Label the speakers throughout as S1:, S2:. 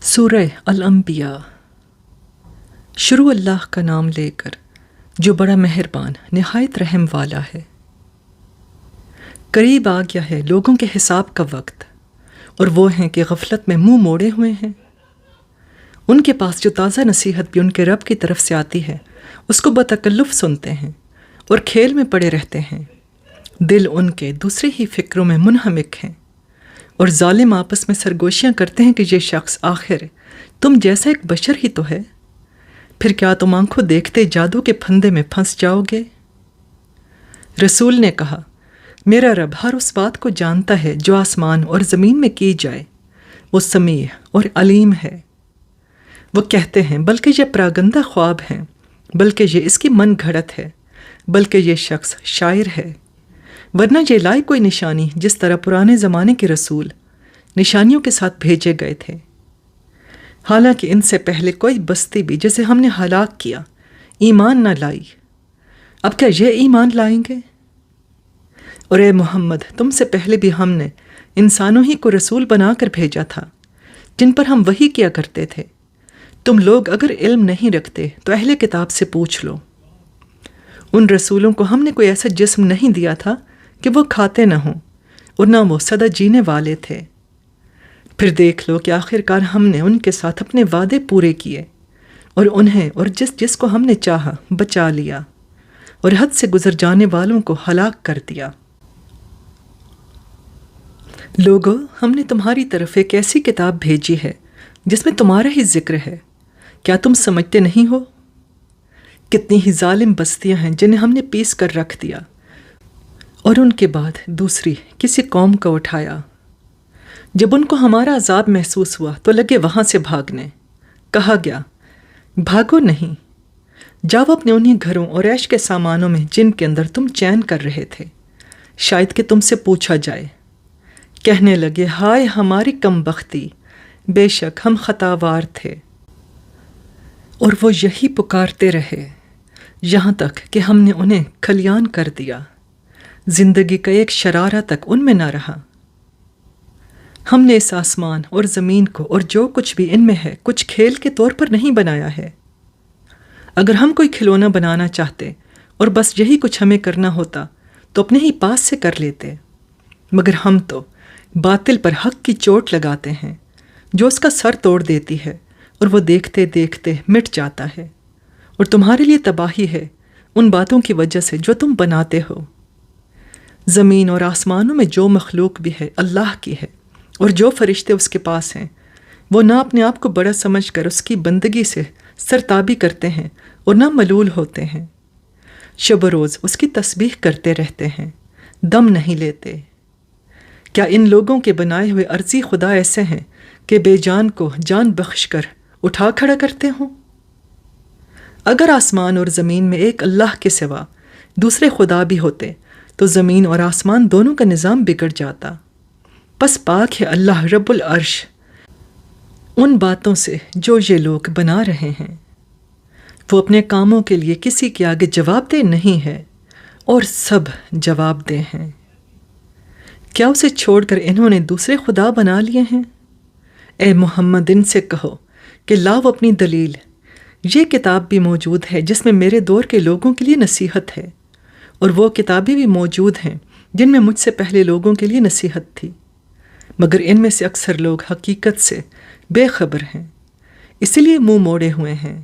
S1: سورہ الانبیاء۔ شروع اللہ کا نام لے کر جو بڑا مہربان نہایت رحم والا ہے۔ قریب آ گیا ہے لوگوں کے حساب کا وقت، اور وہ ہیں کہ غفلت میں منہ موڑے ہوئے ہیں۔ ان کے پاس جو تازہ نصیحت بھی ان کے رب کی طرف سے آتی ہے اس کو بتکلف سنتے ہیں اور کھیل میں پڑے رہتے ہیں۔ دل ان کے دوسرے ہی فکروں میں منہمک ہیں، اور ظالم آپس میں سرگوشیاں کرتے ہیں کہ یہ شخص آخر تم جیسا ایک بشر ہی تو ہے، پھر کیا تم آنکھوں دیکھتے جادو کے پھندے میں پھنس جاؤ گے؟ رسول نے کہا، میرا رب ہر اس بات کو جانتا ہے جو آسمان اور زمین میں کی جائے، وہ سمیع اور علیم ہے۔ وہ کہتے ہیں بلکہ یہ پراگندہ خواب ہیں، بلکہ یہ اس کی من گھڑت ہے، بلکہ یہ شخص شاعر ہے۔ ورنہ یہ لائے کوئی نشانی جس طرح پرانے زمانے کے رسول نشانیوں کے ساتھ بھیجے گئے تھے، حالانکہ ان سے پہلے کوئی بستی بھی جسے ہم نے ہلاک کیا ایمان نہ لائی۔ اب کیا یہ ایمان لائیں گے؟ اور اے محمد، تم سے پہلے بھی ہم نے انسانوں ہی کو رسول بنا کر بھیجا تھا جن پر ہم وحی کیا کرتے تھے۔ تم لوگ اگر علم نہیں رکھتے تو اہل کتاب سے پوچھ لو۔ ان رسولوں کو ہم نے کوئی ایسا جسم نہیں دیا تھا کہ وہ کھاتے نہ ہوں، اور نہ وہ سدا جینے والے تھے۔ پھر دیکھ لو کہ آخرکار ہم نے ان کے ساتھ اپنے وعدے پورے کیے، اور انہیں اور جس کو ہم نے چاہا بچا لیا، اور حد سے گزر جانے والوں کو ہلاک کر دیا۔ لوگو، ہم نے تمہاری طرف ایک ایسی کتاب بھیجی ہے جس میں تمہارا ہی ذکر ہے، کیا تم سمجھتے نہیں ہو؟ کتنی ہی ظالم بستیاں ہیں جنہیں ہم نے پیس کر رکھ دیا، اور ان کے بعد دوسری کسی قوم کو اٹھایا۔ جب ان کو ہمارا عذاب محسوس ہوا تو لگے وہاں سے بھاگنے۔ کہا گیا، بھاگو نہیں، جاؤ اپنے انہی گھروں اور عیش کے سامانوں میں جن کے اندر تم چین کر رہے تھے، شاید کہ تم سے پوچھا جائے۔ کہنے لگے، ہائے ہماری کم بختی، بے شک ہم خطاوار تھے۔ اور وہ یہی پکارتے رہے یہاں تک کہ ہم نے انہیں کھلیان کر دیا، زندگی کا ایک شرارہ تک ان میں نہ رہا۔ ہم نے اس آسمان اور زمین کو اور جو کچھ بھی ان میں ہے کچھ کھیل کے طور پر نہیں بنایا ہے۔ اگر ہم کوئی کھلونا بنانا چاہتے اور بس یہی کچھ ہمیں کرنا ہوتا تو اپنے ہی پاس سے کر لیتے، مگر ہم تو باطل پر حق کی چوٹ لگاتے ہیں جو اس کا سر توڑ دیتی ہے، اور وہ دیکھتے دیکھتے مٹ جاتا ہے، اور تمہارے لیے تباہی ہے ان باتوں کی وجہ سے جو تم بناتے ہو۔ زمین اور آسمانوں میں جو مخلوق بھی ہے اللہ کی ہے، اور جو فرشتے اس کے پاس ہیں وہ نہ اپنے آپ کو بڑا سمجھ کر اس کی بندگی سے سرتابی کرتے ہیں اور نہ ملول ہوتے ہیں۔ شب و روز اس کی تسبیح کرتے رہتے ہیں، دم نہیں لیتے۔ کیا ان لوگوں کے بنائے ہوئے عرضی خدا ایسے ہیں کہ بے جان کو جان بخش کر اٹھا کھڑا کرتے ہوں؟ اگر آسمان اور زمین میں ایک اللہ کے سوا دوسرے خدا بھی ہوتے تو زمین اور آسمان دونوں کا نظام بگڑ جاتا۔ پس پاک ہے اللہ رب العرش ان باتوں سے جو یہ لوگ بنا رہے ہیں۔ وہ اپنے کاموں کے لیے کسی کے آگے جواب دہ نہیں ہے، اور سب جواب دہ ہیں۔ کیا اسے چھوڑ کر انہوں نے دوسرے خدا بنا لیے ہیں؟ اے محمد، ان سے کہو کہ لاؤ اپنی دلیل۔ یہ کتاب بھی موجود ہے جس میں میرے دور کے لوگوں کے لیے نصیحت ہے، اور وہ کتابیں بھی موجود ہیں جن میں مجھ سے پہلے لوگوں کے لیے نصیحت تھی، مگر ان میں سے اکثر لوگ حقیقت سے بے خبر ہیں، اسی لیے منہ موڑے ہوئے ہیں۔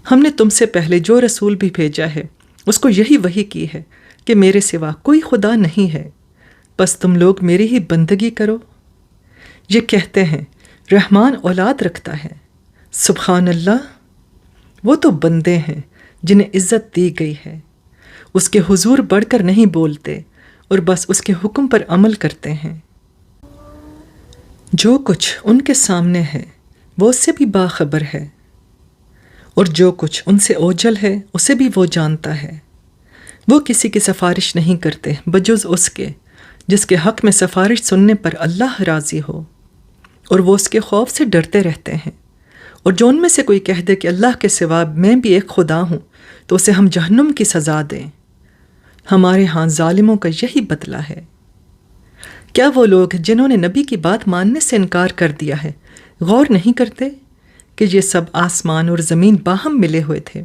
S1: ہم نے تم سے پہلے جو رسول بھی بھیجا ہے اس کو یہی وحی کی ہے کہ میرے سوا کوئی خدا نہیں ہے، بس تم لوگ میری ہی بندگی کرو۔ یہ کہتے ہیں رحمان اولاد رکھتا ہے، سبحان اللہ، وہ تو بندے ہیں جنہیں عزت دی گئی ہے، اس کے حضور بڑھ کر نہیں بولتے اور بس اس کے حکم پر عمل کرتے ہیں۔ جو کچھ ان کے سامنے ہے وہ اس سے بھی باخبر ہے، اور جو کچھ ان سے اوجھل ہے اسے بھی وہ جانتا ہے۔ وہ کسی کی سفارش نہیں کرتے بجز اس کے جس کے حق میں سفارش سننے پر اللہ راضی ہو، اور وہ اس کے خوف سے ڈرتے رہتے ہیں۔ اور جو ان میں سے کوئی کہہ دے کہ اللہ کے سوا میں بھی ایک خدا ہوں تو اسے ہم جہنم کی سزا دیں۔ ہمارے ہاں ظالموں کا یہی بدلہ ہے۔ کیا وہ لوگ جنہوں نے نبی کی بات ماننے سے انکار کر دیا ہے غور نہیں کرتے کہ یہ سب آسمان اور زمین باہم ملے ہوئے تھے،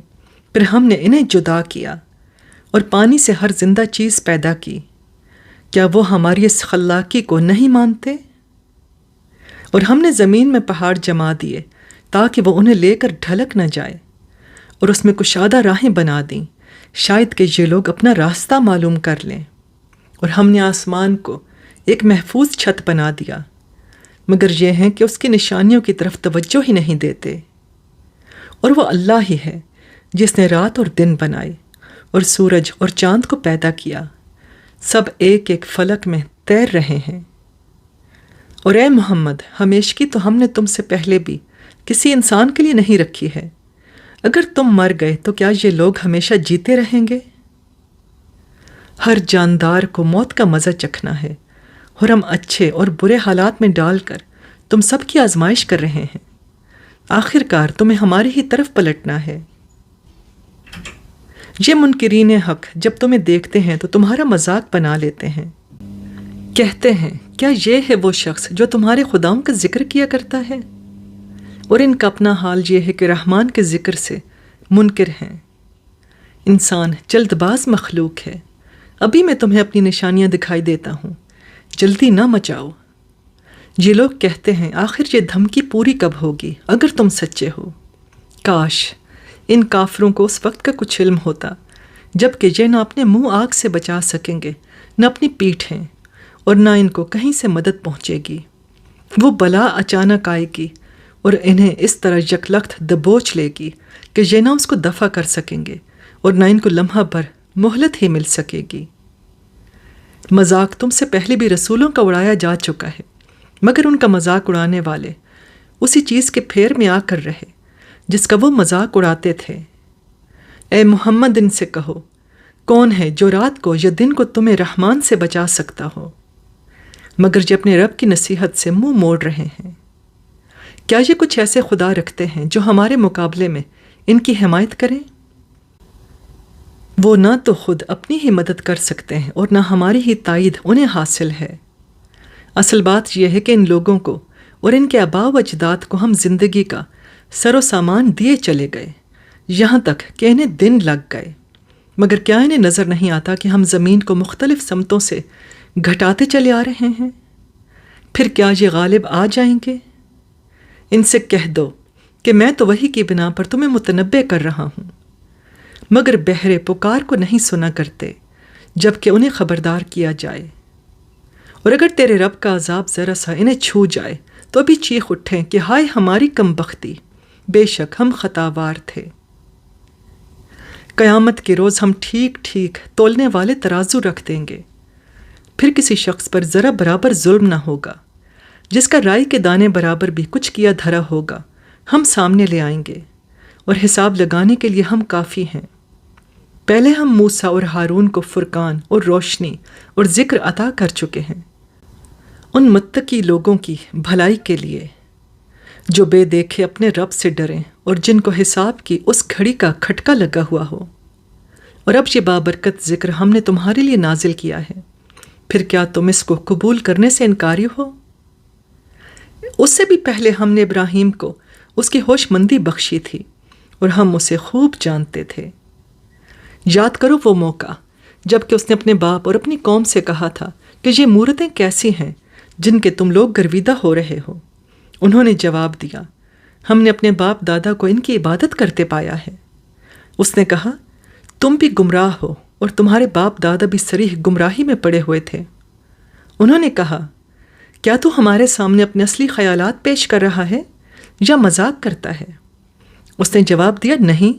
S1: پھر ہم نے انہیں جدا کیا اور پانی سے ہر زندہ چیز پیدا کی۔ کیا وہ ہماری اس خلاقی کو نہیں مانتے؟ اور ہم نے زمین میں پہاڑ جما دیے تاکہ وہ انہیں لے کر ڈھلک نہ جائے، اور اس میں کشادہ راہیں بنا دیں، شاید کہ یہ لوگ اپنا راستہ معلوم کر لیں۔ اور ہم نے آسمان کو ایک محفوظ چھت بنا دیا، مگر یہ ہیں کہ اس کی نشانیوں کی طرف توجہ ہی نہیں دیتے۔ اور وہ اللہ ہی ہے جس نے رات اور دن بنائے اور سورج اور چاند کو پیدا کیا، سب ایک ایک فلک میں تیر رہے ہیں۔ اور اے محمد، ہمیشگی تو ہم نے تم سے پہلے بھی کسی انسان کے لیے نہیں رکھی ہے۔ اگر تم مر گئے تو کیا یہ لوگ ہمیشہ جیتے رہیں گے؟ ہر جاندار کو موت کا مزہ چکھنا ہے، اور ہم اچھے اور برے حالات میں ڈال کر تم سب کی آزمائش کر رہے ہیں۔ آخر کار تمہیں ہماری ہی طرف پلٹنا ہے۔ یہ منکرین حق جب تمہیں دیکھتے ہیں تو تمہارا مذاق بنا لیتے ہیں، کہتے ہیں کیا یہ ہے وہ شخص جو تمہارے خداؤں کا ذکر کیا کرتا ہے؟ اور ان کا اپنا حال یہ ہے کہ رحمان کے ذکر سے منکر ہیں۔ انسان جلد باز مخلوق ہے، ابھی میں تمہیں اپنی نشانیاں دکھائی دیتا ہوں، جلدی نہ مچاؤ۔ یہ لوگ کہتے ہیں آخر یہ دھمکی پوری کب ہوگی اگر تم سچے ہو؟ کاش ان کافروں کو اس وقت کا کچھ علم ہوتا جب کہ یہ نہ اپنے منہ آگ سے بچا سکیں گے، نہ اپنی پیٹھیں، اور نہ ان کو کہیں سے مدد پہنچے گی۔ وہ بلا اچانک آئے گی اور انہیں اس طرح یکلخت دبوچ لے گی کہ یہ نہ اس کو دفع کر سکیں گے اور نہ ان کو لمحہ بھر مہلت ہی مل سکے گی۔ مذاق تم سے پہلے بھی رسولوں کا اڑایا جا چکا ہے، مگر ان کا مذاق اڑانے والے اسی چیز کے پھیر میں آ کر رہے جس کا وہ مذاق اڑاتے تھے۔ اے محمد، ان سے کہو کون ہے جو رات کو یا دن کو تمہیں رحمان سے بچا سکتا ہو؟ مگر یہ اپنے رب کی نصیحت سے منہ موڑ رہے ہیں۔ کیا یہ کچھ ایسے خدا رکھتے ہیں جو ہمارے مقابلے میں ان کی حمایت کریں؟ وہ نہ تو خود اپنی ہی مدد کر سکتے ہیں اور نہ ہماری ہی تائید انہیں حاصل ہے۔ اصل بات یہ ہے کہ ان لوگوں کو اور ان کے آباء و اجداد کو ہم زندگی کا سر و سامان دیے چلے گئے، یہاں تک کہ انہیں دن لگ گئے، مگر کیا انہیں نظر نہیں آتا کہ ہم زمین کو مختلف سمتوں سے گھٹاتے چلے آ رہے ہیں؟ پھر کیا یہ غالب آ جائیں گے؟ ان سے کہہ دو کہ میں تو وحی کی بنا پر تمہیں متنبع کر رہا ہوں، مگر بہرے پکار کو نہیں سنا کرتے جب کہ انہیں خبردار کیا جائے۔ اور اگر تیرے رب کا عذاب ذرا سا انہیں چھو جائے تو ابھی چیخ اٹھیں کہ ہائے ہماری کم بختی، بے شک ہم خطاوار تھے۔ قیامت کے روز ہم ٹھیک ٹھیک تولنے والے ترازو رکھ دیں گے، پھر کسی شخص پر ذرا برابر ظلم نہ ہوگا۔ جس کا رائی کے دانے برابر بھی کچھ کیا دھرا ہوگا ہم سامنے لے آئیں گے، اور حساب لگانے کے لیے ہم کافی ہیں۔ پہلے ہم موسیٰ اور ہارون کو فرقان اور روشنی اور ذکر عطا کر چکے ہیں، ان متقی لوگوں کی بھلائی کے لیے جو بے دیکھے اپنے رب سے ڈریں اور جن کو حساب کی اس گھڑی کا کھٹکا لگا ہوا ہو۔ اور اب یہ بابرکت ذکر ہم نے تمہارے لیے نازل کیا ہے، پھر کیا تم اس کو قبول کرنے سے انکاری ہو؟ اس سے بھی پہلے ہم نے ابراہیم کو اس کی ہوش مندی بخشی تھی اور ہم اسے خوب جانتے تھے۔ یاد کرو وہ موقع جب کہ اس نے اپنے باپ اور اپنی قوم سے کہا تھا کہ یہ مورتیں کیسی ہیں جن کے تم لوگ گرویدہ ہو رہے ہو؟ انہوں نے جواب دیا، ہم نے اپنے باپ دادا کو ان کی عبادت کرتے پایا ہے۔ اس نے کہا، تم بھی گمراہ ہو اور تمہارے باپ دادا بھی صریح گمراہی میں پڑے ہوئے تھے۔ انہوں نے کہا، کیا تو ہمارے سامنے اپنے اصلی خیالات پیش کر رہا ہے یا مذاق کرتا ہے؟ اس نے جواب دیا، نہیں،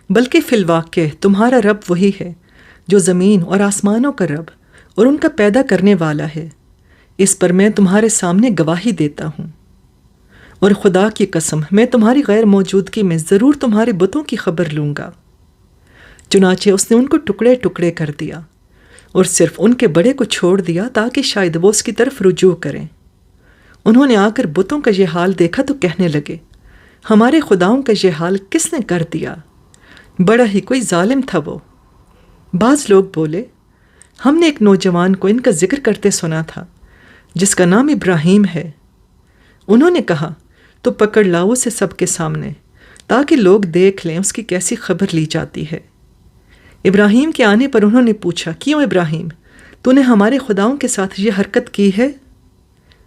S1: بلکہ فی الواقع تمہارا رب وہی ہے جو زمین اور آسمانوں کا رب اور ان کا پیدا کرنے والا ہے، اس پر میں تمہارے سامنے گواہی دیتا ہوں۔ اور خدا کی قسم میں تمہاری غیر موجودگی میں ضرور تمہارے بتوں کی خبر لوں گا۔ چنانچہ اس نے ان کو ٹکڑے ٹکڑے کر دیا اور صرف ان کے بڑے کو چھوڑ دیا تاکہ شاید وہ اس کی طرف رجوع کریں۔ انہوں نے آ کر بتوں کا یہ حال دیکھا تو کہنے لگے، ہمارے خداؤں کا یہ حال کس نے کر دیا؟ بڑا ہی کوئی ظالم تھا وہ۔ بعض لوگ بولے، ہم نے ایک نوجوان کو ان کا ذکر کرتے سنا تھا جس کا نام ابراہیم ہے۔ انہوں نے کہا، تو پکڑ لاؤ اسے سب کے سامنے، تاکہ لوگ دیکھ لیں اس کی کیسی خبر لی جاتی ہے۔ ابراہیم کے آنے پر انہوں نے پوچھا، کیوں ابراہیم، تو نے ہمارے خداؤں کے ساتھ یہ حرکت کی ہے؟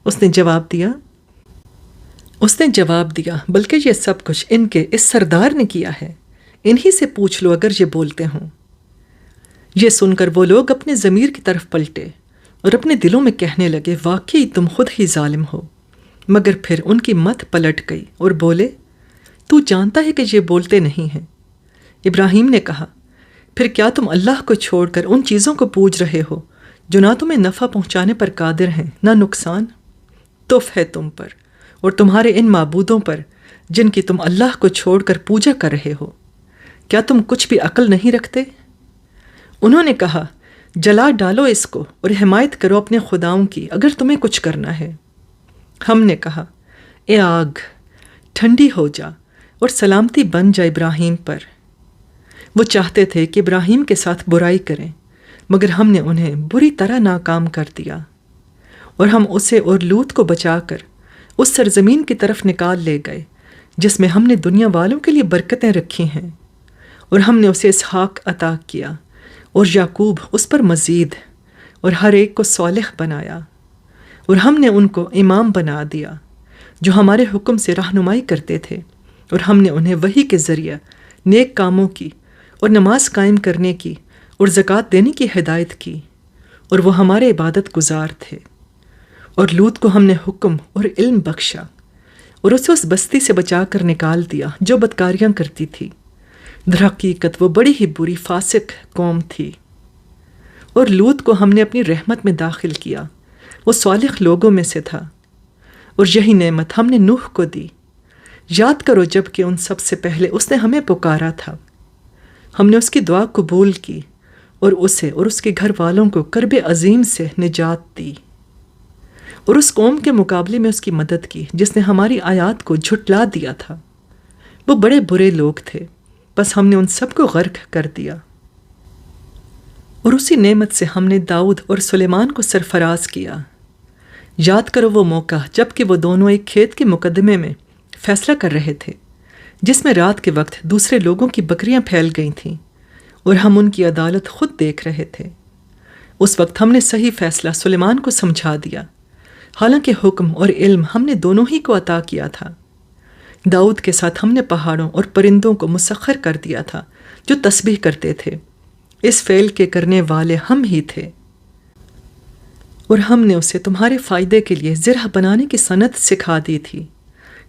S1: اس نے جواب دیا، بلکہ یہ سب کچھ ان کے اس سردار نے کیا ہے، انہی سے پوچھ لو اگر یہ بولتے ہوں۔ یہ سن کر وہ لوگ اپنے ضمیر کی طرف پلٹے اور اپنے دلوں میں کہنے لگے، واقعی تم خود ہی ظالم ہو۔ مگر پھر ان کی مت پلٹ گئی اور بولے، تو جانتا ہے کہ یہ بولتے نہیں ہیں۔ ابراہیم نے کہا، پھر کیا تم اللہ کو چھوڑ کر ان چیزوں کو پوج رہے ہو جو نہ تمہیں نفع پہنچانے پر قادر ہیں نہ نقصان؟ تف ہے تم پر اور تمہارے ان معبودوں پر جن کی تم اللہ کو چھوڑ کر پوجا کر رہے ہو۔ کیا تم کچھ بھی عقل نہیں رکھتے؟ انہوں نے کہا، جلا ڈالو اس کو اور حمایت کرو اپنے خداؤں کی اگر تمہیں کچھ کرنا ہے۔ ہم نے کہا، اے آگ، ٹھنڈی ہو جا اور سلامتی بن جا ابراہیم پر۔ وہ چاہتے تھے کہ ابراہیم کے ساتھ برائی کریں، مگر ہم نے انہیں بری طرح ناکام کر دیا، اور ہم اسے اور لوط کو بچا کر اس سرزمین کی طرف نکال لے گئے جس میں ہم نے دنیا والوں کے لیے برکتیں رکھی ہیں، اور ہم نے اسے اسحاق عطا کیا اور یعقوب اس پر مزید، اور ہر ایک کو صالح بنایا، اور ہم نے ان کو امام بنا دیا جو ہمارے حکم سے رہنمائی کرتے تھے، اور ہم نے انہیں وحی کے ذریعہ نیک کاموں کی اور نماز قائم کرنے کی اور زکوٰۃ دینے کی ہدایت کی، اور وہ ہمارے عبادت گزار تھے۔ اور لوط کو ہم نے حکم اور علم بخشا اور اسے اس بستی سے بچا کر نکال دیا جو بدکاریاں کرتی تھی۔ در حقیقت وہ بڑی ہی بری فاسق قوم تھی۔ اور لوط کو ہم نے اپنی رحمت میں داخل کیا، وہ صالح لوگوں میں سے تھا۔ اور یہی نعمت ہم نے نوح کو دی۔ یاد کرو جب کہ ان سب سے پہلے اس نے ہمیں پکارا تھا، ہم نے اس کی دعا قبول کی اور اسے اور اس کے گھر والوں کو کرب عظیم سے نجات دی، اور اس قوم کے مقابلے میں اس کی مدد کی جس نے ہماری آیات کو جھٹلا دیا تھا۔ وہ بڑے برے لوگ تھے، بس ہم نے ان سب کو غرق کر دیا۔ اور اسی نعمت سے ہم نے داؤد اور سلیمان کو سرفراز کیا۔ یاد کرو وہ موقع جب کہ وہ دونوں ایک کھیت کے مقدمے میں فیصلہ کر رہے تھے جس میں رات کے وقت دوسرے لوگوں کی بکریاں پھیل گئی تھیں، اور ہم ان کی عدالت خود دیکھ رہے تھے۔ اس وقت ہم نے صحیح فیصلہ سلیمان کو سمجھا دیا، حالانکہ حکم اور علم ہم نے دونوں ہی کو عطا کیا تھا۔ داؤد کے ساتھ ہم نے پہاڑوں اور پرندوں کو مسخر کر دیا تھا جو تسبیح کرتے تھے، اس فعل کے کرنے والے ہم ہی تھے۔ اور ہم نے اسے تمہارے فائدے کے لیے زرہ بنانے کی صنعت سکھا دی تھی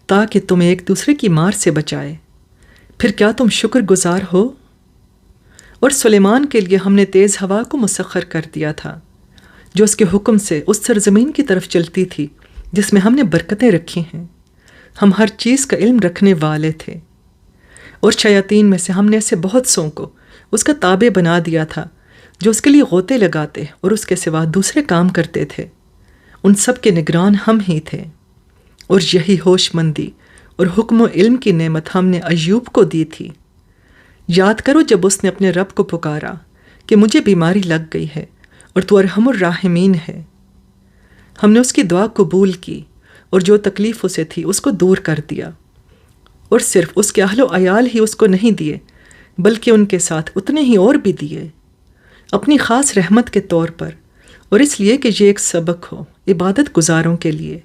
S1: تاکہ تمہیں ایک دوسرے کی مار سے بچائے۔ پھر کیا تم شکر گزار ہو؟ اور سلیمان کے لیے ہم نے تیز ہوا کو مسخر کر دیا تھا جو اس کے حکم سے اس سرزمین کی طرف چلتی تھی جس میں ہم نے برکتیں رکھی ہیں۔ ہم ہر چیز کا علم رکھنے والے تھے۔ اور شیاطین میں سے ہم نے ایسے بہت سوں کو اس کا تابع بنا دیا تھا جو اس کے لیے غوطے لگاتے اور اس کے سوا دوسرے کام کرتے تھے۔ ان سب کے نگران ہم ہی تھے۔ اور یہی ہوش مندی اور حکم و علم کی نعمت ہم نے ایوب کو دی تھی۔ یاد کرو جب اس نے اپنے رب کو پکارا کہ مجھے بیماری لگ گئی ہے اور تو ارحم الراحمین ہے۔ ہم نے اس کی دعا قبول کی اور جو تکلیف اسے تھی اس کو دور کر دیا، اور صرف اس کے اہل و عیال ہی اس کو نہیں دیے بلکہ ان کے ساتھ اتنے ہی اور بھی دیے، اپنی خاص رحمت کے طور پر، اور اس لیے کہ یہ ایک سبق ہو عبادت گزاروں کے لیے۔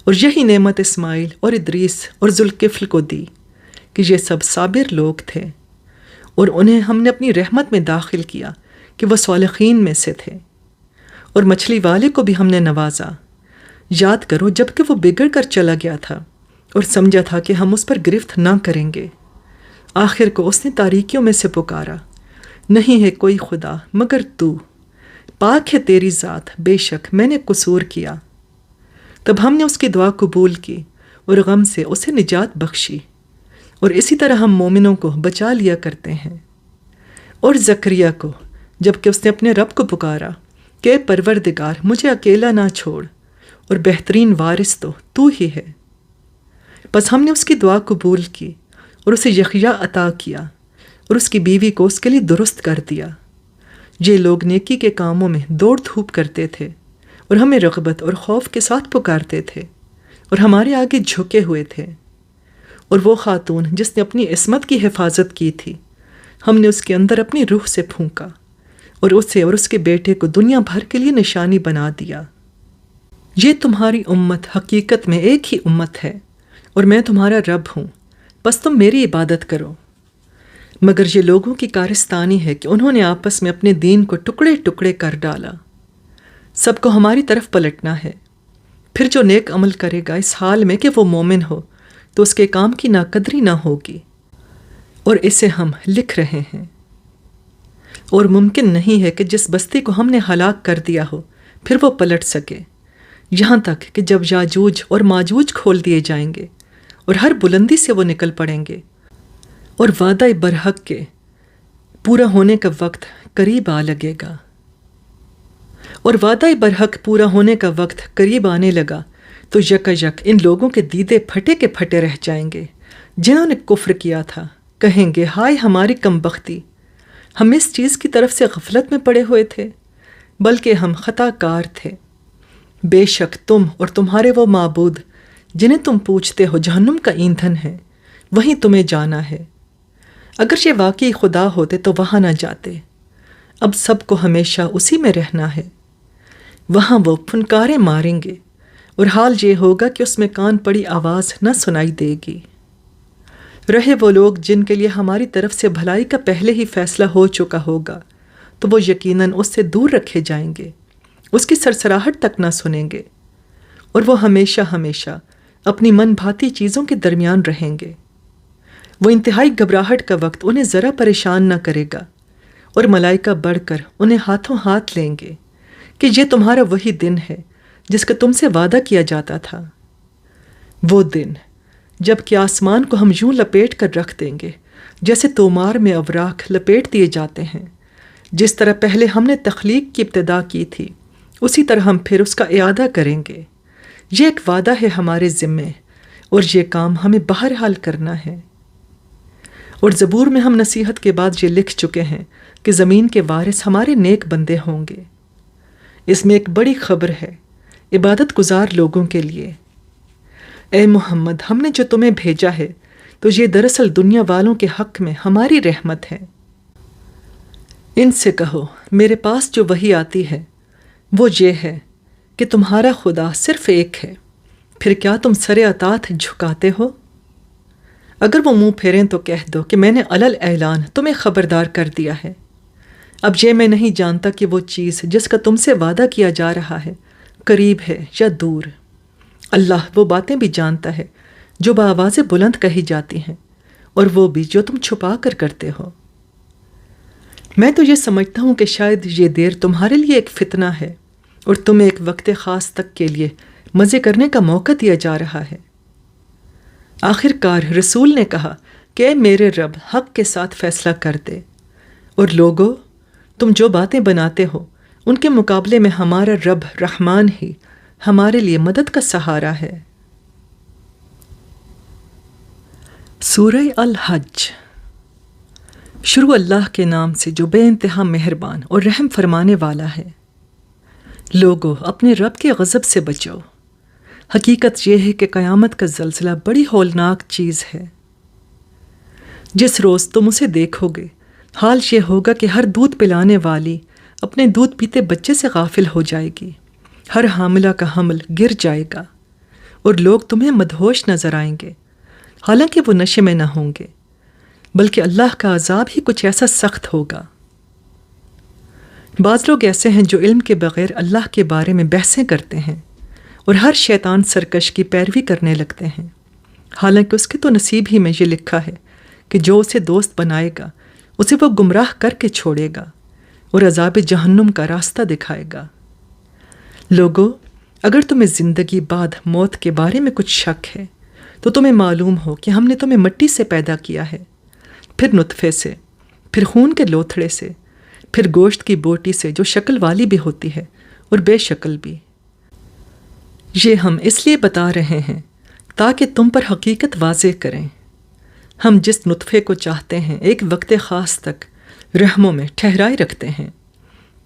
S1: اور یہی نعمت اسماعیل اور ادریس اور ذوالکفل کو دی کہ یہ سب صابر لوگ تھے، اور انہیں ہم نے اپنی رحمت میں داخل کیا کہ وہ صالحین میں سے تھے۔ اور مچھلی والے کو بھی ہم نے نوازا۔ یاد کرو جب کہ وہ بگڑ کر چلا گیا تھا اور سمجھا تھا کہ ہم اس پر گرفت نہ کریں گے، آخر کو اس نے تاریکیوں میں سے پکارا، نہیں ہے کوئی خدا مگر تو، پاک ہے تیری ذات، بے شک میں نے قصور کیا۔ تب ہم نے اس کی دعا قبول کی اور غم سے اسے نجات بخشی، اور اسی طرح ہم مومنوں کو بچا لیا کرتے ہیں۔ اور زکریا کو جب کہ اس نے اپنے رب کو پکارا کہ پروردگار مجھے اکیلا نہ چھوڑ، اور بہترین وارث تو ہی ہے، بس ہم نے اس کی دعا قبول کی اور اسے یحییٰ عطا کیا، اور اس کی بیوی کو اس کے لیے درست کر دیا۔ یہ لوگ نیکی کے کاموں میں دوڑ دھوپ کرتے تھے اور ہمیں رغبت اور خوف کے ساتھ پکارتے تھے، اور ہمارے آگے جھکے ہوئے تھے، اور وہ خاتون جس نے اپنی عصمت کی حفاظت کی تھی، ہم نے اس کے اندر اپنی روح سے پھونکا اور اسے اور اس کے بیٹے کو دنیا بھر کے لیے نشانی بنا دیا۔ یہ تمہاری امت حقیقت میں ایک ہی امت ہے، اور میں تمہارا رب ہوں، بس تم میری عبادت کرو۔ مگر یہ لوگوں کی کارستانی ہے کہ انہوں نے آپس میں اپنے دین کو ٹکڑے ٹکڑے کر ڈالا۔ سب کو ہماری طرف پلٹنا ہے۔ پھر جو نیک عمل کرے گا اس حال میں کہ وہ مومن ہو تو اس کے کام کی ناقدری نہ ہوگی، اور اسے ہم لکھ رہے ہیں۔ اور ممکن نہیں ہے کہ جس بستی کو ہم نے ہلاک کر دیا ہو پھر وہ پلٹ سکے، یہاں تک کہ جب یاجوج اور ماجوج کھول دیے جائیں گے اور ہر بلندی سے وہ نکل پڑیں گے، اور وعدہ برحق کے پورا ہونے کا وقت قریب آ لگے گا۔ اور وعدہ برحق پورا ہونے کا وقت قریب آنے لگا تو یکایک ان لوگوں کے دیدے پھٹے کے پھٹے رہ جائیں گے جنہوں نے کفر کیا تھا، کہیں گے ہائے ہماری کم بختی، ہم اس چیز کی طرف سے غفلت میں پڑے ہوئے تھے، بلکہ ہم خطا کار تھے۔ بے شک تم اور تمہارے وہ معبود جنہیں تم پوچھتے ہو جہنم کا ایندھن ہے، وہیں تمہیں جانا ہے۔ اگر یہ واقعی خدا ہوتے تو وہاں نہ جاتے، اب سب کو ہمیشہ اسی میں رہنا ہے۔ وہاں وہ پھنکاریں ماریں گے، اور حال یہ ہوگا کہ اس میں کان پڑی آواز نہ سنائی دے گی۔ رہے وہ لوگ جن کے لیے ہماری طرف سے بھلائی کا پہلے ہی فیصلہ ہو چکا ہوگا تو وہ یقیناً اس سے دور رکھے جائیں گے، اس کی سرسراہٹ تک نہ سنیں گے، اور وہ ہمیشہ ہمیشہ اپنی من بھاتی چیزوں کے درمیان رہیں گے۔ وہ انتہائی گھبراہٹ کا وقت انہیں ذرا پریشان نہ کرے گا، اور ملائکہ بڑھ کر انہیں ہاتھوں ہاتھ لیں گے کہ یہ تمہارا وہی دن ہے جس کا تم سے وعدہ کیا جاتا تھا۔ وہ دن جب کہ آسمان کو ہم یوں لپیٹ کر رکھ دیں گے جیسے تومار میں اوراق لپیٹ دیے جاتے ہیں، جس طرح پہلے ہم نے تخلیق کی ابتدا کی تھی اسی طرح ہم پھر اس کا اعادہ کریں گے۔ یہ ایک وعدہ ہے ہمارے ذمے، اور یہ کام ہمیں بہرحال کرنا ہے۔ اور زبور میں ہم نصیحت کے بعد یہ لکھ چکے ہیں کہ زمین کے وارث ہمارے نیک بندے ہوں گے۔ اس میں ایک بڑی خبر ہے عبادت گزار لوگوں کے لیے۔ اے محمد، ہم نے جو تمہیں بھیجا ہے تو یہ دراصل دنیا والوں کے حق میں ہماری رحمت ہے۔ ان سے کہو میرے پاس جو وحی آتی ہے وہ یہ ہے کہ تمہارا خدا صرف ایک ہے، پھر کیا تم سر اطاعت جھکاتے ہو؟ اگر وہ منہ پھیریں تو کہہ دو کہ میں نے علل اعلان تمہیں خبردار کر دیا ہے۔ اب یہ میں نہیں جانتا کہ وہ چیز جس کا تم سے وعدہ کیا جا رہا ہے قریب ہے یا دور۔ اللہ وہ باتیں بھی جانتا ہے جو بآواز بلند کہی جاتی ہیں، اور وہ بھی جو تم چھپا کر کرتے ہو۔ میں تو یہ سمجھتا ہوں کہ شاید یہ دیر تمہارے لیے ایک فتنہ ہے، اور تمہیں ایک وقت خاص تک کے لیے مزے کرنے کا موقع دیا جا رہا ہے۔ آخر کار رسول نے کہا کہ اے میرے رب، حق کے ساتھ فیصلہ کر دے، اور لوگو تم جو باتیں بناتے ہو ان کے مقابلے میں ہمارا رب رحمان ہی ہمارے لیے مدد کا سہارا ہے۔ سورہ الحج۔ شروع اللہ کے نام سے جو بے انتہا مہربان اور رحم فرمانے والا ہے۔ لوگو اپنے رب کے غضب سے بچو۔ حقیقت یہ ہے کہ قیامت کا زلزلہ بڑی ہولناک چیز ہے۔ جس روز تم اسے دیکھو گے حال یہ ہوگا کہ ہر دودھ پلانے والی اپنے دودھ پیتے بچے سے غافل ہو جائے گی، ہر حاملہ کا حمل گر جائے گا، اور لوگ تمہیں مدہوش نظر آئیں گے، حالانکہ وہ نشے میں نہ ہوں گے، بلکہ اللہ کا عذاب ہی کچھ ایسا سخت ہوگا۔ بعض لوگ ایسے ہیں جو علم کے بغیر اللہ کے بارے میں بحثیں کرتے ہیں اور ہر شیطان سرکش کی پیروی کرنے لگتے ہیں، حالانکہ اس کے تو نصیب ہی میں یہ لکھا ہے کہ جو اسے دوست بنائے گا اسے وہ گمراہ کر کے چھوڑے گا اور عذاب جہنم کا راستہ دکھائے گا۔ لوگو اگر تمہیں زندگی بعد موت کے بارے میں کچھ شک ہے تو تمہیں معلوم ہو کہ ہم نے تمہیں مٹی سے پیدا کیا ہے، پھر نطفے سے، پھر خون کے لوتھڑے سے، پھر گوشت کی بوٹی سے جو شکل والی بھی ہوتی ہے اور بے شکل بھی۔ یہ ہم اس لیے بتا رہے ہیں تاکہ تم پر حقیقت واضح کریں۔ ہم جس نطفے کو چاہتے ہیں ایک وقت خاص تک رحموں میں ٹھہرائے رکھتے ہیں،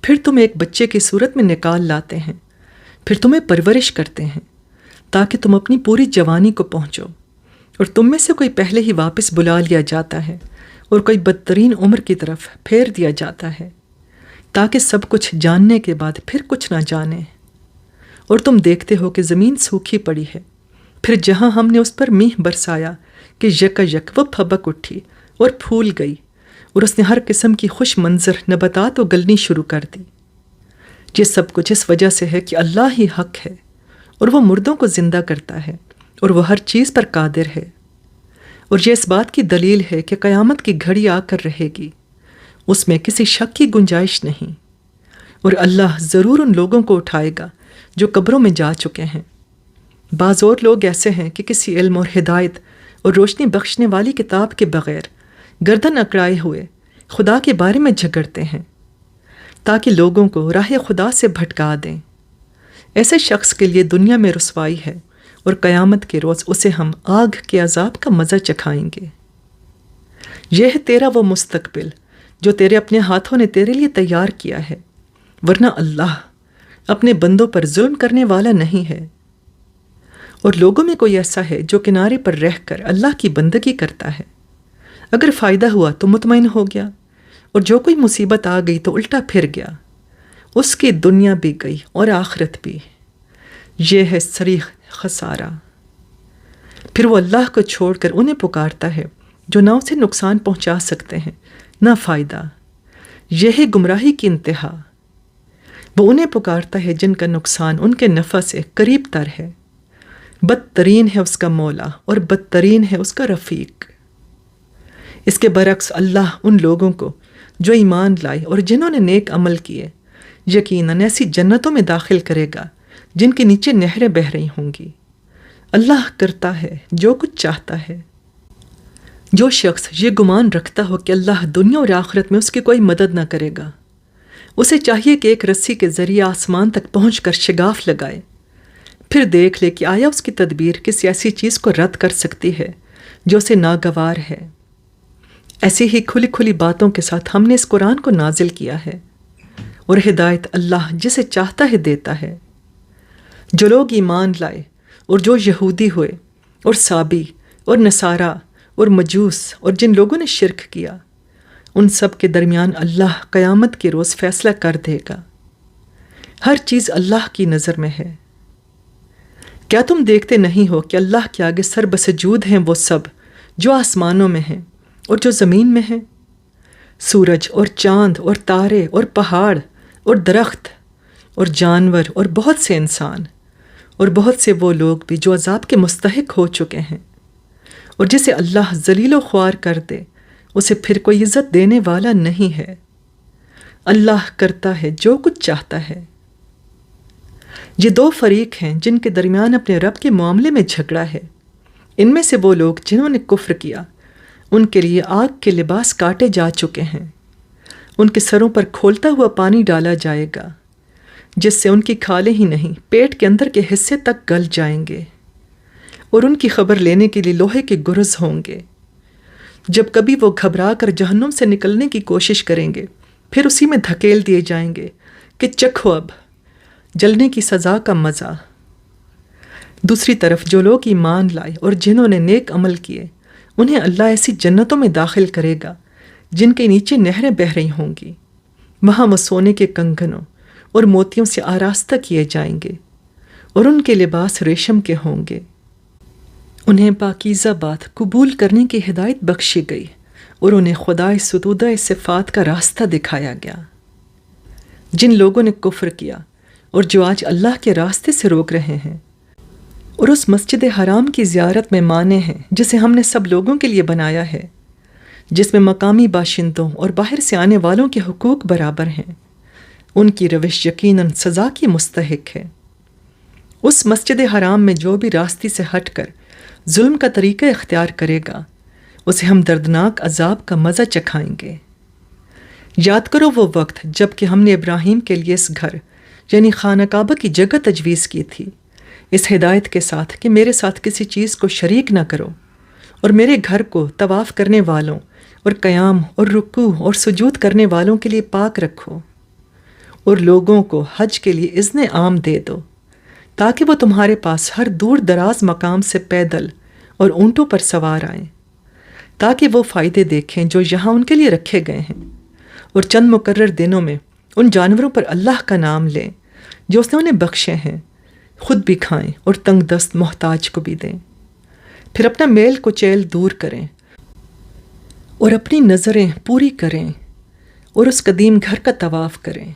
S1: پھر تم ایک بچے کی صورت میں نکال لاتے ہیں، پھر تمہیں پرورش کرتے ہیں، تاکہ تم اپنی پوری جوانی کو پہنچو، اور تم میں سے کوئی پہلے ہی واپس بلا لیا جاتا ہے اور کوئی بدترین عمر کی طرف پھیر دیا جاتا ہے، تاکہ سب کچھ جاننے کے بعد پھر کچھ نہ جانے۔ اور تم دیکھتے ہو کہ زمین سوکھی پڑی ہے، پھر جہاں ہم نے اس پر میہ برسایا کہ یکایک وہ پھبک اٹھی اور پھول گئی، اور اس نے ہر قسم کی خوش منظر نباتات گلنی شروع کر دی۔ یہ سب کچھ اس وجہ سے ہے کہ اللہ ہی حق ہے، اور وہ مردوں کو زندہ کرتا ہے، اور وہ ہر چیز پر قادر ہے۔ اور یہ اس بات کی دلیل ہے کہ قیامت کی گھڑی آ کر رہے گی، اس میں کسی شک کی گنجائش نہیں، اور اللہ ضرور ان لوگوں کو اٹھائے گا جو قبروں میں جا چکے ہیں۔ بعض اور لوگ ایسے ہیں کہ کسی علم اور ہدایت اور روشنی بخشنے والی کتاب کے بغیر گردن اکڑائے ہوئے خدا کے بارے میں جھگڑتے ہیں، تاکہ لوگوں کو راہ خدا سے بھٹکا دیں۔ ایسے شخص کے لیے دنیا میں رسوائی ہے، اور قیامت کے روز اسے ہم آگ کے عذاب کا مزہ چکھائیں گے۔ یہ ہے تیرا وہ مستقبل جو تیرے اپنے ہاتھوں نے تیرے لیے تیار کیا ہے، ورنہ اللہ اپنے بندوں پر ظلم کرنے والا نہیں ہے۔ اور لوگوں میں کوئی ایسا ہے جو کنارے پر رہ کر اللہ کی بندگی کرتا ہے، اگر فائدہ ہوا تو مطمئن ہو گیا، اور جو کوئی مصیبت آ گئی تو الٹا پھر گیا، اس کی دنیا بھی گئی اور آخرت بھی۔ یہ ہے صریح خسارہ۔ پھر وہ اللہ کو چھوڑ کر انہیں پکارتا ہے جو نہ اسے نقصان پہنچا سکتے ہیں نہ فائدہ۔ یہ ہے گمراہی کی انتہا۔ وہ انہیں پکارتا ہے جن کا نقصان ان کے نفع سے قریب تر ہے۔ بدترین ہے اس کا مولا اور بدترین ہے اس کا رفیق۔ اس کے برعکس اللہ ان لوگوں کو جو ایمان لائے اور جنہوں نے نیک عمل کیے، یقیناً ایسی جنتوں میں داخل کرے گا جن کے نیچے نہریں بہہ رہی ہوں گی۔ اللہ کرتا ہے جو کچھ چاہتا ہے۔ جو شخص یہ گمان رکھتا ہو کہ اللہ دنیا اور آخرت میں اس کی کوئی مدد نہ کرے گا، اسے چاہیے کہ ایک رسی کے ذریعے آسمان تک پہنچ کر شگاف لگائے، پھر دیکھ لے کہ آیا اس کی تدبیر کسی ایسی چیز کو رد کر سکتی ہے جو اسے ناگوار ہے۔ ایسی ہی کھلی کھلی باتوں کے ساتھ ہم نے اس قرآن کو نازل کیا ہے، اور ہدایت اللہ جسے چاہتا ہے دیتا ہے۔ جو لوگ ایمان لائے اور جو یہودی ہوئے اور سابی اور نصارہ اور مجوس اور جن لوگوں نے شرک کیا، ان سب کے درمیان اللہ قیامت کے روز فیصلہ کر دے گا۔ ہر چیز اللہ کی نظر میں ہے۔ کیا تم دیکھتے نہیں ہو کہ اللہ کے آگے سر بسجود ہیں وہ سب جو آسمانوں میں ہیں اور جو زمین میں ہیں، سورج اور چاند اور تارے اور پہاڑ اور درخت اور جانور اور بہت سے انسان اور بہت سے وہ لوگ بھی جو عذاب کے مستحق ہو چکے ہیں، اور جسے اللہ ذلیل و خوار کر دے اسے پھر کوئی عزت دینے والا نہیں ہے۔ اللہ کرتا ہے جو کچھ چاہتا ہے۔ یہ دو فریق ہیں جن کے درمیان اپنے رب کے معاملے میں جھگڑا ہے۔ ان میں سے وہ لوگ جنہوں نے کفر کیا، ان کے لیے آگ کے لباس کاٹے جا چکے ہیں، ان کے سروں پر کھولتا ہوا پانی ڈالا جائے گا جس سے ان کی کھالیں ہی نہیں پیٹ کے اندر کے حصے تک گل جائیں گے، اور ان کی خبر لینے کے لیے لوہے کے گرز ہوں گے۔ جب کبھی وہ گھبرا کر جہنم سے نکلنے کی کوشش کریں گے، پھر اسی میں دھکیل دیے جائیں گے کہ چکھو اب جلنے کی سزا کا مزہ۔ دوسری طرف جو لوگ ایمان لائے اور جنہوں نے نیک عمل کیے، انہیں اللہ ایسی جنتوں میں داخل کرے گا جن کے نیچے نہریں بہہ رہی ہوں گی۔ وہاں وہ سونے کے کنگنوں اور موتیوں سے آراستہ کیے جائیں گے، اور ان کے لباس ریشم کے ہوں گے۔ انہیں پاکیزہ بات قبول کرنے کی ہدایت بخشی گئی، اور انہیں خدائے ستودہ صفات کا راستہ دکھایا گیا۔ جن لوگوں نے کفر کیا اور جو آج اللہ کے راستے سے روک رہے ہیں، اور اس مسجد حرام کی زیارت میں مانے ہیں جسے ہم نے سب لوگوں کے لیے بنایا ہے، جس میں مقامی باشندوں اور باہر سے آنے والوں کے حقوق برابر ہیں، ان کی روش یقیناً سزا کی مستحق ہے۔ اس مسجد حرام میں جو بھی راستے سے ہٹ کر ظلم کا طریقہ اختیار کرے گا، اسے ہم دردناک عذاب کا مزہ چکھائیں گے۔ یاد کرو وہ وقت جب کہ ہم نے ابراہیم کے لیے اس گھر یعنی خانہ کعبہ کی جگہ تجویز کی تھی، اس ہدایت کے ساتھ کہ میرے ساتھ کسی چیز کو شریک نہ کرو، اور میرے گھر کو طواف کرنے والوں اور قیام اور رکوع اور سجود کرنے والوں کے لیے پاک رکھو، اور لوگوں کو حج کے لیے اذن عام دے دو تاکہ وہ تمہارے پاس ہر دور دراز مقام سے پیدل اور اونٹوں پر سوار آئیں، تاکہ وہ فائدے دیکھیں جو یہاں ان کے لیے رکھے گئے ہیں، اور چند مقرر دنوں میں ان جانوروں پر اللہ کا نام لیں جو اس نے انہیں بخشے ہیں، خود بھی کھائیں اور تنگ دست محتاج کو بھی دیں۔ پھر اپنا میل کچیل دور کریں اور اپنی نظریں پوری کریں اور اس قدیم گھر کا طواف کریں۔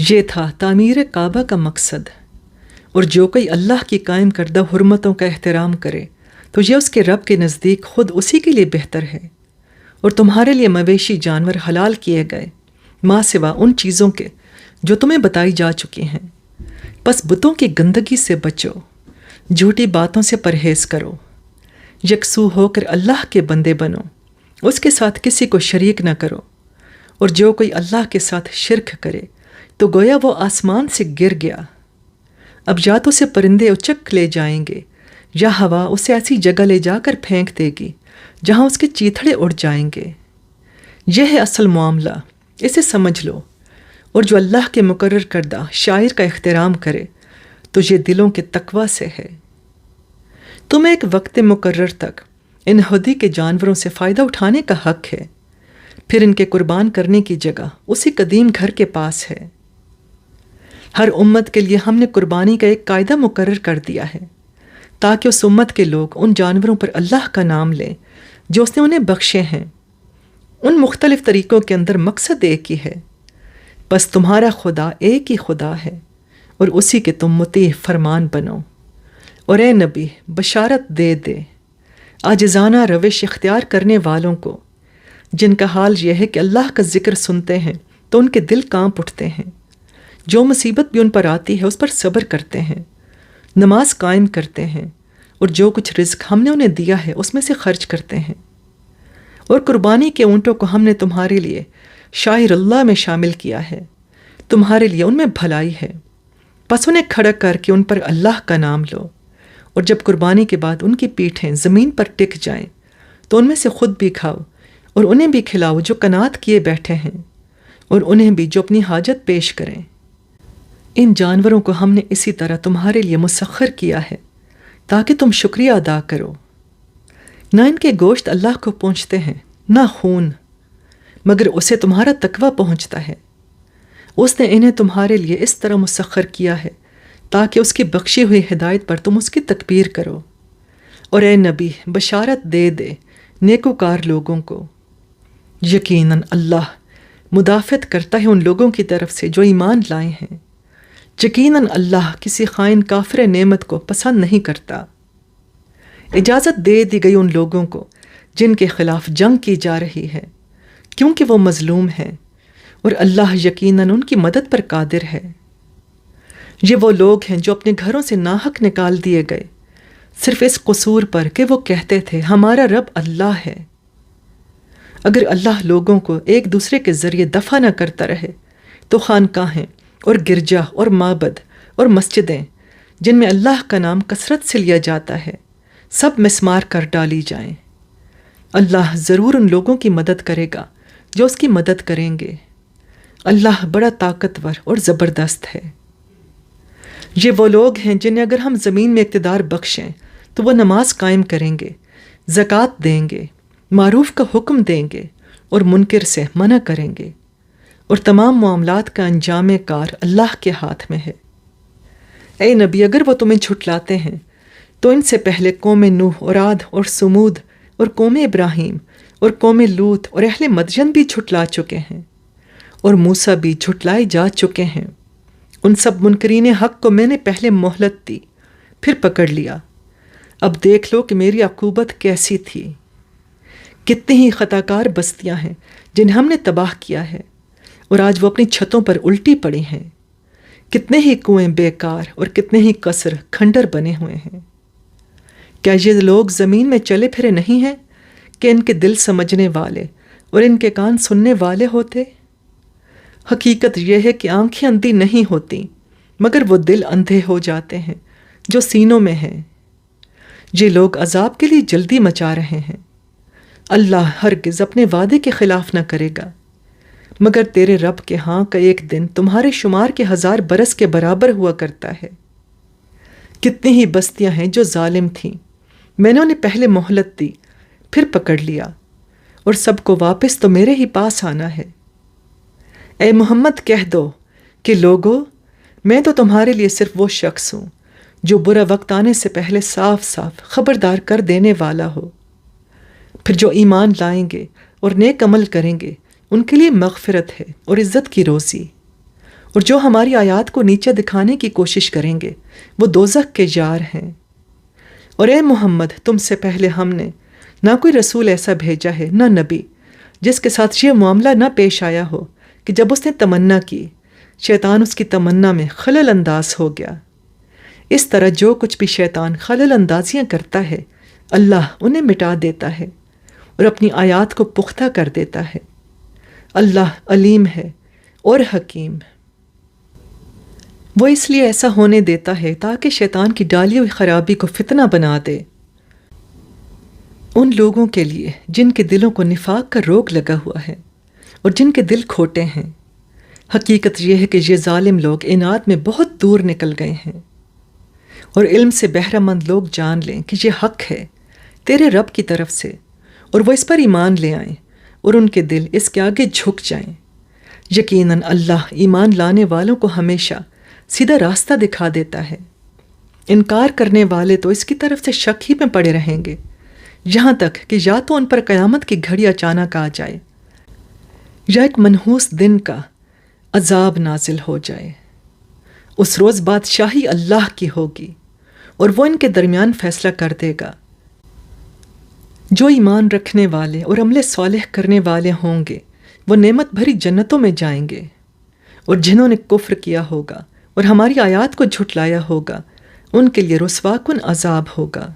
S1: یہ تھا تعمیر کعبہ کا مقصد، اور جو کوئی اللہ کی قائم کردہ حرمتوں کا احترام کرے تو یہ اس کے رب کے نزدیک خود اسی کے لیے بہتر ہے۔ اور تمہارے لیے مویشی جانور حلال کیے گئے ماں سوا ان چیزوں کے جو تمہیں بتائی جا چکی ہیں، بس بتوں کی گندگی سے بچو، جھوٹی باتوں سے پرہیز کرو، یکسو ہو کر اللہ کے بندے بنو، اس کے ساتھ کسی کو شریک نہ کرو، اور جو کوئی اللہ کے ساتھ شرک کرے تو گویا وہ آسمان سے گر گیا۔ اب یا تو اسے پرندے اچک لے جائیں گے یا ہوا اسے ایسی جگہ لے جا کر پھینک دے گی جہاں اس کے چیتھڑے اڑ جائیں گے۔ یہ ہے اصل معاملہ، اسے سمجھ لو، اور جو اللہ کے مقرر کردہ شاعر کا احترام کرے تو یہ دلوں کے تقوی سے ہے۔ تمہیں ایک وقت مقرر تک ان ہدی کے جانوروں سے فائدہ اٹھانے کا حق ہے، پھر ان کے قربان کرنے کی جگہ اسی قدیم گھر کے پاس ہے۔ ہر امت کے لیے ہم نے قربانی کا ایک قاعدہ مقرر کر دیا ہے تاکہ اس امت کے لوگ ان جانوروں پر اللہ کا نام لیں جو اس نے انہیں بخشے ہیں۔ ان مختلف طریقوں کے اندر مقصد ایک ہی ہے، بس تمہارا خدا ایک ہی خدا ہے اور اسی کے تم مطیع فرمان بنو۔ اور اے نبی بشارت دے دے عاجزانہ روش اختیار کرنے والوں کو، جن کا حال یہ ہے کہ اللہ کا ذکر سنتے ہیں تو ان کے دل کانپ اٹھتے ہیں، جو مصیبت بھی ان پر آتی ہے اس پر صبر کرتے ہیں، نماز قائم کرتے ہیں، اور جو کچھ رزق ہم نے انہیں دیا ہے اس میں سے خرچ کرتے ہیں۔ اور قربانی کے اونٹوں کو ہم نے تمہارے لیے شاعر اللہ میں شامل کیا ہے، تمہارے لیے ان میں بھلائی ہے، بس انہیں کھڑا کر کے ان پر اللہ کا نام لو، اور جب قربانی کے بعد ان کی پیٹھیں زمین پر ٹک جائیں تو ان میں سے خود بھی کھاؤ اور انہیں بھی کھلاؤ جو قناعت کیے بیٹھے ہیں، اور انہیں بھی جو اپنی حاجت پیش کریں۔ ان جانوروں کو ہم نے اسی طرح تمہارے لیے مسخر کیا ہے تاکہ تم شکریہ ادا کرو۔ نہ ان کے گوشت اللہ کو پہنچتے ہیں نہ خون، مگر اسے تمہارا تقوی پہنچتا ہے۔ اس نے انہیں تمہارے لیے اس طرح مسخر کیا ہے تاکہ اس کی بخشی ہوئی ہدایت پر تم اس کی تکبیر کرو۔ اور اے نبی بشارت دے دے نیکوکار لوگوں کو، یقیناً اللہ مدافعت کرتا ہے ان لوگوں کی طرف سے جو ایمان لائے ہیں، یقیناً اللہ کسی خائن کافر نعمت کو پسند نہیں کرتا۔ اجازت دے دی گئی ان لوگوں کو جن کے خلاف جنگ کی جا رہی ہے، کیونکہ وہ مظلوم ہیں، اور اللہ یقیناً ان کی مدد پر قادر ہے۔ یہ وہ لوگ ہیں جو اپنے گھروں سے ناحق نکال دیے گئے صرف اس قصور پر کہ وہ کہتے تھے ہمارا رب اللہ ہے۔ اگر اللہ لوگوں کو ایک دوسرے کے ذریعے دفع نہ کرتا رہے تو خانقاہیں اور گرجا اور معبد اور مسجدیں جن میں اللہ کا نام کثرت سے لیا جاتا ہے سب مسمار کر ڈالی جائیں۔ اللہ ضرور ان لوگوں کی مدد کرے گا جو اس کی مدد کریں گے۔ اللہ بڑا طاقتور اور زبردست ہے۔ یہ وہ لوگ ہیں جنہیں اگر ہم زمین میں اقتدار بخشیں تو وہ نماز قائم کریں گے، زکوٰۃ دیں گے، معروف کا حکم دیں گے اور منکر سے منع کریں گے، اور تمام معاملات کا انجام کار اللہ کے ہاتھ میں ہے۔ اے نبی اگر وہ تمہیں جھٹلاتے ہیں تو ان سے پہلے قوم نوح اور عاد اور سمود اور قوم ابراہیم اور قوم لوط اور اہل مدین بھی جھٹلا چکے ہیں، اور موسیٰ بھی جھٹلائے جا چکے ہیں۔ ان سب منکرین حق کو میں نے پہلے مہلت دی، پھر پکڑ لیا۔ اب دیکھ لو کہ میری عقوبت کیسی تھی۔ کتنی ہی خطاکار بستیاں ہیں جنہیں ہم نے تباہ کیا ہے، اور آج وہ اپنی چھتوں پر الٹی پڑی ہیں۔ کتنے ہی کنویں بیکار اور کتنے ہی قصر کھنڈر بنے ہوئے ہیں۔ کیا یہ لوگ زمین میں چلے پھرے نہیں ہیں کہ ان کے دل سمجھنے والے اور ان کے کان سننے والے ہوتے؟ حقیقت یہ ہے کہ آنکھیں اندھی نہیں ہوتی مگر وہ دل اندھے ہو جاتے ہیں جو سینوں میں ہیں۔ یہ لوگ عذاب کے لیے جلدی مچا رہے ہیں۔ اللہ ہرگز اپنے وعدے کے خلاف نہ کرے گا، مگر تیرے رب کے ہاں کا ایک دن تمہارے شمار کے 1000 برس کے برابر ہوا کرتا ہے۔ کتنی ہی بستیاں ہیں جو ظالم تھیں، میں نے انہیں پہلے مہلت دی، پھر پکڑ لیا، اور سب کو واپس تو میرے ہی پاس آنا ہے۔ اے محمد کہہ دو کہ لوگو، میں تو تمہارے لیے صرف وہ شخص ہوں جو برا وقت آنے سے پہلے صاف صاف خبردار کر دینے والا ہو۔ پھر جو ایمان لائیں گے اور نیک عمل کریں گے ان کے لیے مغفرت ہے اور عزت کی روزی، اور جو ہماری آیات کو نیچے دکھانے کی کوشش کریں گے وہ دوزخ کے جار ہیں۔ اور اے محمد، تم سے پہلے ہم نے نہ کوئی رسول ایسا بھیجا ہے، نہ نبی جس کے ساتھ یہ معاملہ نہ پیش آیا ہو کہ جب اس نے تمنا کی، شیطان اس کی تمنا میں خلل انداز ہو گیا۔ اس طرح جو کچھ بھی شیطان خلل اندازیاں کرتا ہے اللہ انہیں مٹا دیتا ہے اور اپنی آیات کو پختہ کر دیتا ہے۔ اللہ علیم ہے اور حکیم۔ وہ اس لیے ایسا ہونے دیتا ہے تاکہ شیطان کی ڈالی ہوئی خرابی کو فتنہ بنا دے ان لوگوں کے لیے جن کے دلوں کو نفاق کا روگ لگا ہوا ہے اور جن کے دل کھوٹے ہیں۔ حقیقت یہ ہے کہ یہ ظالم لوگ اناد میں بہت دور نکل گئے ہیں، اور علم سے بہرہ مند لوگ جان لیں کہ یہ حق ہے تیرے رب کی طرف سے، اور وہ اس پر ایمان لے آئیں اور ان کے دل اس کے آگے جھک جائیں۔ یقیناً اللہ ایمان لانے والوں کو ہمیشہ سیدھا راستہ دکھا دیتا ہے۔ انکار کرنے والے تو اس کی طرف سے شک ہی میں پڑے رہیں گے یہاں تک کہ یا تو ان پر قیامت کی گھڑی اچانک آ جائے یا ایک منحوس دن کا عذاب نازل ہو جائے۔ اس روز بادشاہی اللہ کی ہوگی اور وہ ان کے درمیان فیصلہ کر دے گا۔ جو ایمان رکھنے والے اور عمل صالح کرنے والے ہوں گے وہ نعمت بھری جنتوں میں جائیں گے، اور جنہوں نے کفر کیا ہوگا اور ہماری آیات کو جھٹلایا ہوگا ان کے لیے رسوا کن عذاب ہوگا۔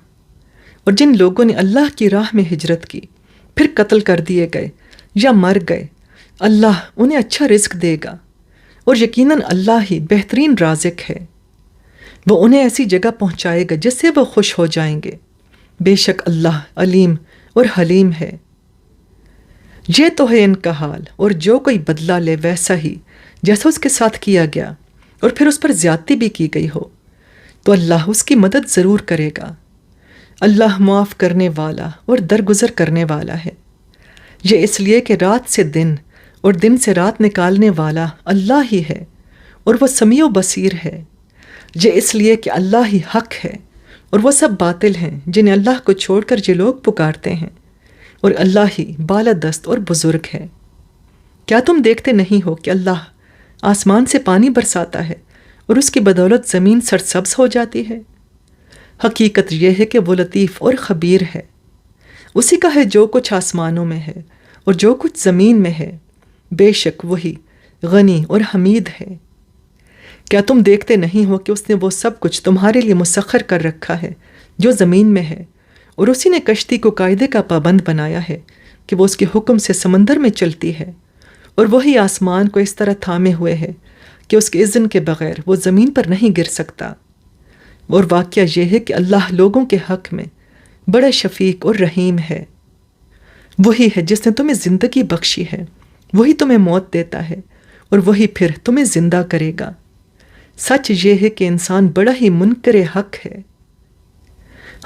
S1: اور جن لوگوں نے اللہ کی راہ میں ہجرت کی پھر قتل کر دیے گئے یا مر گئے، اللہ انہیں اچھا رزق دے گا، اور یقیناً اللہ ہی بہترین رازق ہے۔ وہ انہیں ایسی جگہ پہنچائے گا جس سے وہ خوش ہو جائیں گے۔ بے شک اللہ علیم اور حلیم ہے۔ یہ تو ہے ان کا حال، اور جو کوئی بدلہ لے ویسا ہی جیسا اس کے ساتھ کیا گیا اور پھر اس پر زیادتی بھی کی گئی ہو تو اللہ اس کی مدد ضرور کرے گا۔ اللہ معاف کرنے والا اور درگزر کرنے والا ہے۔ یہ اس لیے کہ رات سے دن اور دن سے رات نکالنے والا اللہ ہی ہے، اور وہ سمیع و بصیر ہے۔ یہ اس لیے کہ اللہ ہی حق ہے اور وہ سب باطل ہیں جنہیں اللہ کو چھوڑ کر یہ لوگ پکارتے ہیں، اور اللہ ہی بالادست اور بزرگ ہے۔ کیا تم دیکھتے نہیں ہو کہ اللہ آسمان سے پانی برساتا ہے اور اس کی بدولت زمین سرسبز ہو جاتی ہے؟ حقیقت یہ ہے کہ وہ لطیف اور خبیر ہے۔ اسی کا ہے جو کچھ آسمانوں میں ہے اور جو کچھ زمین میں ہے، بے شک وہی غنی اور حمید ہے۔ کیا تم دیکھتے نہیں ہو کہ اس نے وہ سب کچھ تمہارے لیے مسخر کر رکھا ہے جو زمین میں ہے، اور اسی نے کشتی کو قاعدے کا پابند بنایا ہے کہ وہ اس کے حکم سے سمندر میں چلتی ہے، اور وہی آسمان کو اس طرح تھامے ہوئے ہے کہ اس کے اذن کے بغیر وہ زمین پر نہیں گر سکتا۔ اور واقعہ یہ ہے کہ اللہ لوگوں کے حق میں بڑا شفیق اور رحیم ہے۔ وہی ہے جس نے تمہیں زندگی بخشی ہے، وہی تمہیں موت دیتا ہے، اور وہی پھر تمہیں زندہ کرے گا۔ سچ یہ ہے کہ انسان بڑا ہی منکر حق ہے۔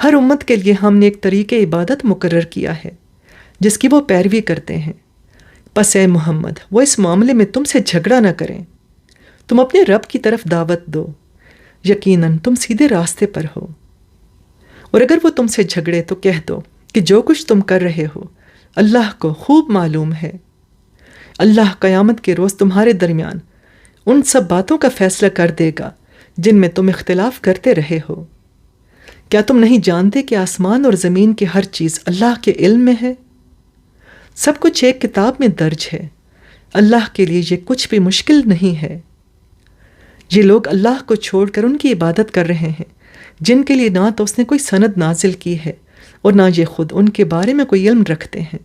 S1: ہر امت کے لیے ہم نے ایک طریقہ عبادت مقرر کیا ہے جس کی وہ پیروی کرتے ہیں۔ پس اے محمد، وہ اس معاملے میں تم سے جھگڑا نہ کریں، تم اپنے رب کی طرف دعوت دو، یقیناً تم سیدھے راستے پر ہو۔ اور اگر وہ تم سے جھگڑے تو کہہ دو کہ جو کچھ تم کر رہے ہو اللہ کو خوب معلوم ہے۔ اللہ قیامت کے روز تمہارے درمیان ان سب باتوں کا فیصلہ کر دے گا جن میں تم اختلاف کرتے رہے ہو۔ کیا تم نہیں جانتے کہ آسمان اور زمین کی ہر چیز اللہ کے علم میں ہے؟ سب کچھ ایک کتاب میں درج ہے۔ اللہ کے لیے یہ کچھ بھی مشکل نہیں ہے۔ یہ لوگ اللہ کو چھوڑ کر ان کی عبادت کر رہے ہیں جن کے لیے نہ تو اس نے کوئی سند نازل کی ہے اور نہ یہ خود ان کے بارے میں کوئی علم رکھتے ہیں۔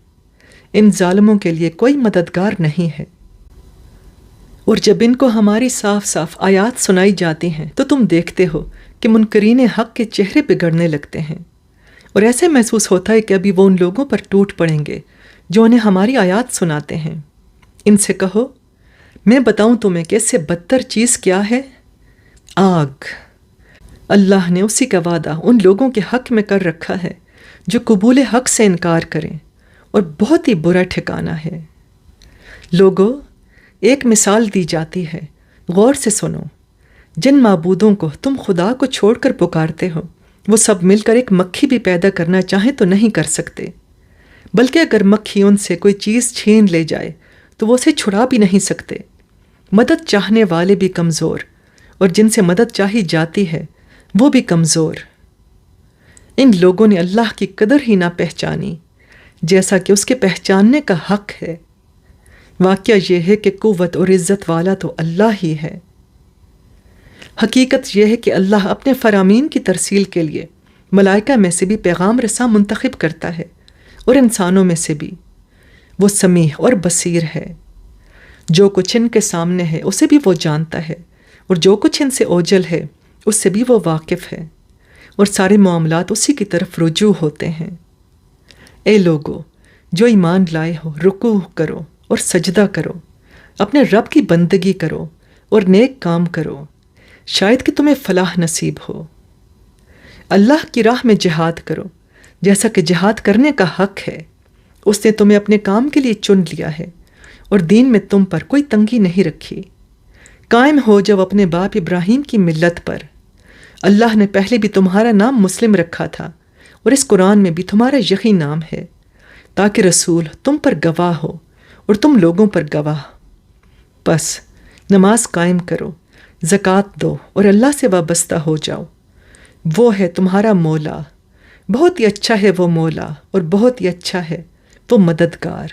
S1: ان ظالموں کے لیے کوئی مددگار نہیں ہے۔ اور جب ان کو ہماری صاف صاف آیات سنائی جاتی ہیں تو تم دیکھتے ہو کہ منکرین حق کے چہرے بگڑنے لگتے ہیں، اور ایسے محسوس ہوتا ہے کہ ابھی وہ ان لوگوں پر ٹوٹ پڑیں گے جو انہیں ہماری آیات سناتے ہیں۔ ان سے کہو، میں بتاؤں تمہیں کہ اس سے بدتر چیز کیا ہے؟ آگ۔ اللہ نے اسی کا وعدہ ان لوگوں کے حق میں کر رکھا ہے جو قبول حق سے انکار کریں، اور بہت ہی برا ٹھکانہ ہے۔ لوگوں، ایک مثال دی جاتی ہے، غور سے سنو۔ جن معبودوں کو تم خدا کو چھوڑ کر پکارتے ہو، وہ سب مل کر ایک مکھی بھی پیدا کرنا چاہیں تو نہیں کر سکتے، بلکہ اگر مکھی ان سے کوئی چیز چھین لے جائے تو وہ اسے چھڑا بھی نہیں سکتے۔ مدد چاہنے والے بھی کمزور، اور جن سے مدد چاہی جاتی ہے وہ بھی کمزور۔ ان لوگوں نے اللہ کی قدر ہی نہ پہچانی جیسا کہ اس کے پہچاننے کا حق ہے۔ واقعہ یہ ہے کہ قوت اور عزت والا تو اللہ ہی ہے۔ حقیقت یہ ہے کہ اللہ اپنے فرامین کی ترسیل کے لیے ملائکہ میں سے بھی پیغام رساں منتخب کرتا ہے، اور انسانوں میں سے بھی۔ وہ سمیع اور بصیر ہے۔ جو کچھ ان کے سامنے ہے اسے بھی وہ جانتا ہے، اور جو کچھ ان سے اوجل ہے اس سے بھی وہ واقف ہے، اور سارے معاملات اسی کی طرف رجوع ہوتے ہیں۔ اے لوگو جو ایمان لائے ہو، رکوع کرو اور سجدہ کرو، اپنے رب کی بندگی کرو اور نیک کام کرو، شاید کہ تمہیں فلاح نصیب ہو۔ اللہ کی راہ میں جہاد کرو جیسا کہ جہاد کرنے کا حق ہے۔ اس نے تمہیں اپنے کام کے لیے چن لیا ہے، اور دین میں تم پر کوئی تنگی نہیں رکھی۔ قائم ہو جب اپنے باپ ابراہیم کی ملت پر۔ اللہ نے پہلے بھی تمہارا نام مسلم رکھا تھا، اور اس قرآن میں بھی تمہارا یہی نام ہے، تاکہ رسول تم پر گواہ ہو اور تم لوگوں پر گواہ۔ پس نماز قائم کرو، زکوٰۃ دو اور اللہ سے وابستہ ہو جاؤ۔ وہ ہے تمہارا مولا، بہت ہی اچھا ہے وہ مولا، اور بہت ہی اچھا ہے وہ مددگار۔